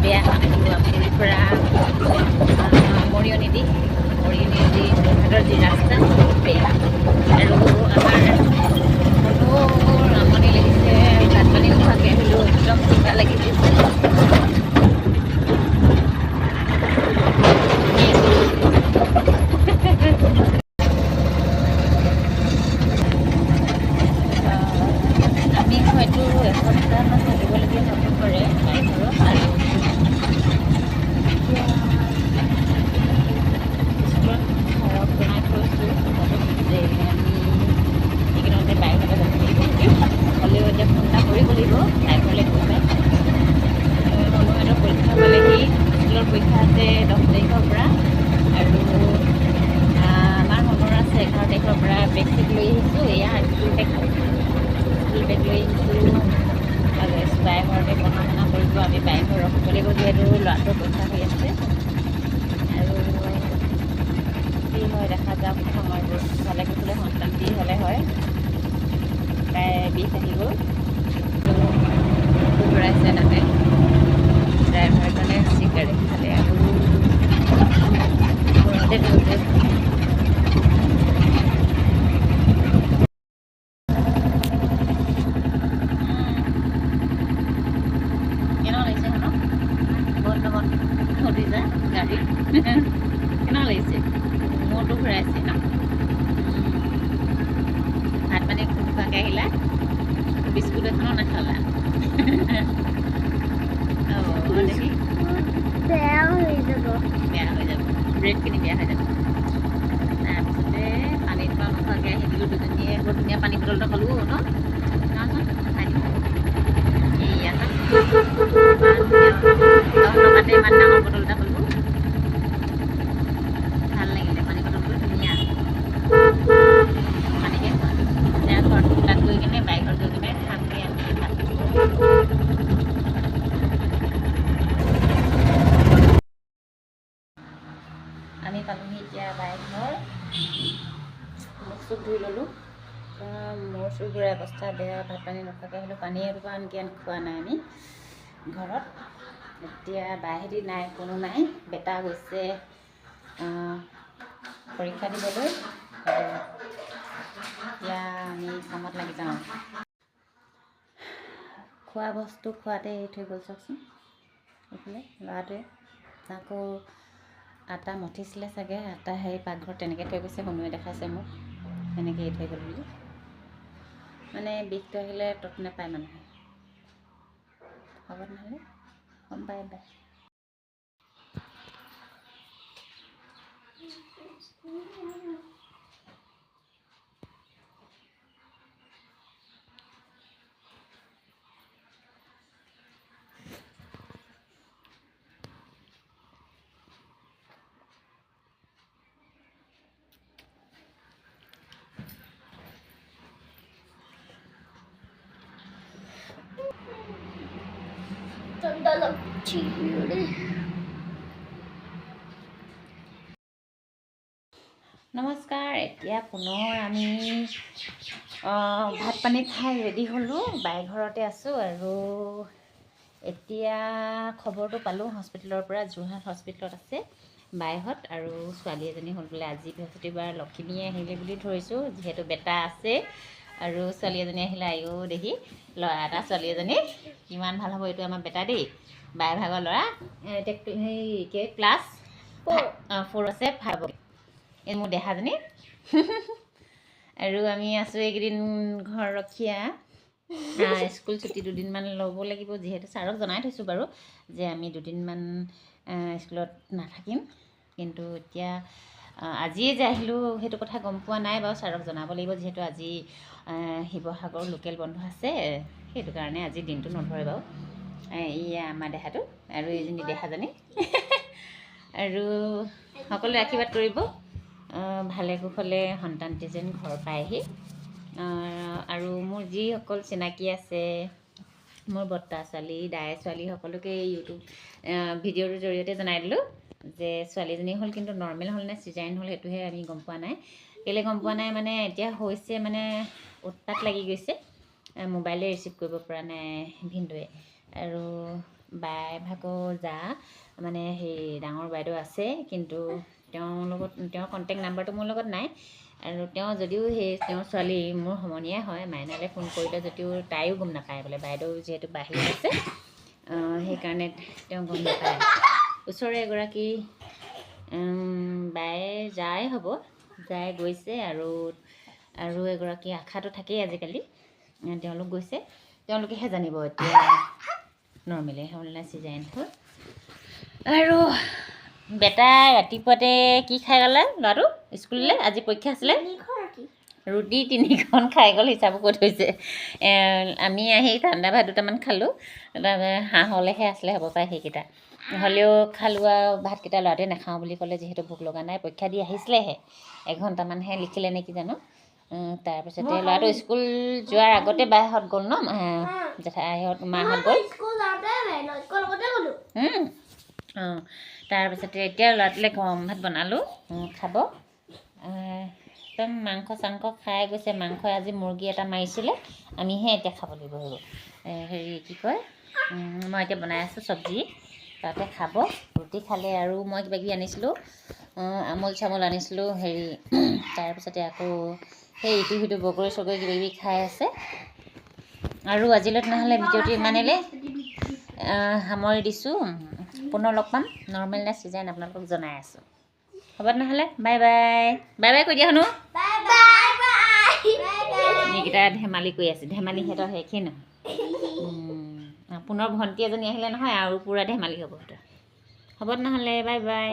বেয়া পুৰীৰ পৰা মৰিয়নি যোৰহাটৰ যি ৰাস্তা বেয়া আৰু আমাৰ মোৰ আমনি লাগিছে ভাত পানী নোখোৱাকৈ আহিলোঁ একদম চিন্তা লাগি গৈছে আমি হয়তো এসপ্তাহমান থাকিবলগীয়া হ'ব পাৰে ঘৰত আৰু স্কুলত ছাৰক জনাই থৈছোঁ যে আমি এইকেইদিনতে বাইকতে যাব লাগিব নেকি হ'লেও এতিয়া ফোন এটা কৰিব লাগিব বাইকলৈ গৈ পাই হনুমানৰ পৰীক্ষা পালেহি স্কুলৰ পৰীক্ষা আছে 10 তাৰিখৰ পৰা আৰু আমাৰ মনৰ আছে 11 তাৰিখৰ পৰা বেগ চেগ লৈ আহিছোঁ এয়া স্কুল বেগ লৈ আহিছোঁ আৰু বাই ঘৰতে পঢ়া শুনা কৰিব আমি বাই ঘৰ ৰখিব লাগিব যিহেতু ল'ৰাটোৰ পৰীক্ষা হৈ আছে আৰু কি হয় দেখা যাওক সময়বোৰ ভালে কুশলে সন্তানটি হ'লে হয় তাই 20 আহি গ'ল ঘূৰাইছে তাতে ড্ৰাইভাৰজনে চিগাৰেট খালে আৰু ঘৰতে দিওঁতে কেনেকুৱা লাগিছে শুনক বৰ্তমান সুধি যায় গাড়ী কেনেকুৱা লাগিছে মূৰটো ঘূৰাইছে ন ভাত পানী খোৱাকৈ আহিলা বিস্কুট এখনো নাখালা অঁ দেখি বেয়া হৈ যাব ব্ৰেডখিনি বেয়া হৈ যাব তাৰপিছতে পানী খোৱা নোখোৱাকৈ আহি দিলোঁ দুজনীয়ে বৰ ধুনীয়া পানী বটল এটা খালোঁ ন খাই দিম এয়া ন টকাতে ইমান ডাঙৰ বটল এটা খালোঁ ভাল লাগিলে পানী বটলটো ধুনীয়া পানীকে খোৱা এতিয়া ঘৰত তাত গৈ কিনে বাইকত গৈ কিনে খামগৈ আমি ভাত আমি পালোহি এতিয়া বাইক ঘৰ মুখ চুখ ধুই ল'লোঁ মোৰ চুৰ ঘূৰাই অৱস্থা বেয়া ভাত পানী নোখোৱাকৈ আহিলোঁ পানী এটোপা আনকি খোৱা নাই আমি ঘৰত এতিয়া বাহিৰি নাই কোনো নাই বেটা গৈছে পৰীক্ষা দিবলৈ এতিয়া আমি কামত লাগি যাওঁ খোৱা বস্তু খোৱাতে এৰি থৈ গ'ল চাওকচোন এইফালে ল'ৰাটোৱে আকৌ আটা মঠিছিলে চাগে আটা সেই পাকঘৰত তেনেকৈ থৈ গৈছে শুনুৱে দেখাইছে মোক তেনেকৈ এৰি থৈ গ'ল বুলি মানে বিষটো আহিলে তত নাপায় মানুহে হ'ব নহ'লে গম পাই বাই নমস্কাৰ এতিয়া পুনৰ আমি ভাত পানী খাই ৰেডি হ'লোঁ বাই ঘৰতে আছোঁ আৰু এতিয়া খবৰটো পালোঁ হস্পিটেলৰ পৰা যোৰহাট হস্পিটেলত আছে বাইহঁত আৰু ছোৱালী এজনী হ'ল বোলে আজি বৃহস্পতিবাৰ লখিমীয়ে আহিলে বুলি ধৰিছোঁ যিহেতু বেটা আছে আৰু ছোৱালী এজনী আহিলে আইও দেখি ল'ৰা এটা ছোৱালী এজনী কিমান ভাল হ'ব এইটো আমাৰ বেটা দেই বাই ভাগৰ ল'ৰা এতিয়া সেই ক্লাছ 4 আছে 5 এই মোৰ দেহাজনী আৰু আমি আছোঁ এইকেইদিন ঘৰ ৰখীয়া স্কুল ছুটি দুদিনমান ল'ব লাগিব যিহেতু ছাৰক জনাই থৈছোঁ বাৰু যে আমি দুদিনমান স্কুলত নাথাকিম কিন্তু এতিয়া আজিয়ে যে আহিলোঁ সেইটো কথা গম পোৱা নাই বাৰু ছাৰক জনাব লাগিব যিহেতু আজি শিৱসাগৰ লোকেল বন্ধ আছে সেইটো কাৰণে আজি দিনটো নধৰে বাৰু এয়া আমাৰ দেহাটো আৰু এইজনী দেহাজনী আৰু সকলোৱে আশীৰ্বাদ কৰিব ভালে কুশলে সন্তানটি যেন ঘৰ পায়হি আৰু মোৰ যিসকল চিনাকি আছে মোৰ বৰ্তা ছোৱালী দাই ছোৱালী সকলোকে ইউটিউব ভিডিঅ'টোৰ জৰিয়তে জনাই দিলোঁ যে ছোৱালীজনী হ'ল কিন্তু নৰ্মেল হ'ল নে চিজাৰিন হ'ল সেইটোহে আমি গম পোৱা নাই কেলৈ গম পোৱা নাই মানে এতিয়া হৈছে মানে উৎপাত লাগি গৈছে মোবাইলে ৰিচিভ কৰিব পৰা নাই ভিনদেউৱে আৰু বাই ভাগৰ যা মানে সেই ডাঙৰ বাইদেউ আছে, কিন্তু তেওঁৰ কণ্টেক্ট নাম্বাৰটো মোৰ লগত নাই। আৰু তেওঁ যদিও তেওঁৰ ছোৱালী মোৰ সমনীয়াই হয়, মাইনালৈ ফোন কৰিলে যদিও তাইও গম নাপায় বোলে, বাইদেউ যিহেতু বাহিৰত আছে সেইকাৰণে তেওঁ গম নাপায়। ওচৰৰে এগৰাকী বায়ে যাই হ'ব, যাই গৈছে, আৰু এগৰাকী আশাটো থাকেই আজিকালি, তেওঁলোক গৈছে, তেওঁলোকেহে জানিব এতিয়া নৰ্মেলি হ'ল নে চিজাৰিন হ'ল। আৰু বেটা ৰাতিপুৱাতে কি খাই গ'লে ল'ৰাটো স্কুললৈ, আজি পৰীক্ষা আছিলে, ৰুটি 3খন খাই গ'ল, হিচাপো কৈ থৈছে। আমি আহি ঠাণ্ডা ভাত দুটামান খালোঁ, হাঁহলৈহে আছিলে হ'ব পাৰে সেইকেইটা, হ'লেও খালোঁ আৰু ভাতকেইটা। ল'ৰাটোৱে নাখাওঁ বুলি ক'লে, যিহেতু ভোক লগা নাই, পৰীক্ষা দি আহিছিলেহে, এঘণ্টামানহে লিখিলে নেকি জানো। তাৰপিছতে ল'ৰাটো স্কুল যোৱাৰ আগতে বাহঁত গ'ল ন, জেঠাইহঁত মাহঁত গ'ল। অঁ, তাৰপিছতে এতিয়া ল'ৰাটোলৈ গৰম ভাত বনালোঁ, খাব। একদম মাংস চাংস খাই গৈছে, মাংস আজি মুৰ্গী এটা মাৰিছিলে, আমিহে এতিয়া খাব লাগিব। হেৰি কি কয়, মই এতিয়া বনাই আছোঁ চব্জি, তাতে খাব। ৰুটি খালে, আৰু মই কিবাকিবি আনিছিলোঁ, আমুল চামুল আনিছিলোঁ হেৰি। তাৰপিছতে আকৌ সেই ইটো সিটো বগৰী চগৰী কিবাকিবি খাই আছে। আৰু আজিলৈ তেনেহ'লে ভিডিঅ'টো ইমানেই সামৰি দিছোঁ। পুনৰ লগ পাম, নৰ্মেল নে চিজাৰিন আপোনালোকক জনাই আছোঁ। হ'ব তেনেহ'লে, বাই বাই। বাই বাই কৈ দিয়া শুনো। এইকেইটা ধেমালি কৰি আছে, ধেমালি সিহঁতৰ শেষেই নহয়। পুনৰ ভণ্টি এজনী আহিলে নহয়, আৰু পূৰা ধেমালি হ'ব সিহঁতৰ। হ'ব তেনেহ'লে, বাই বাই।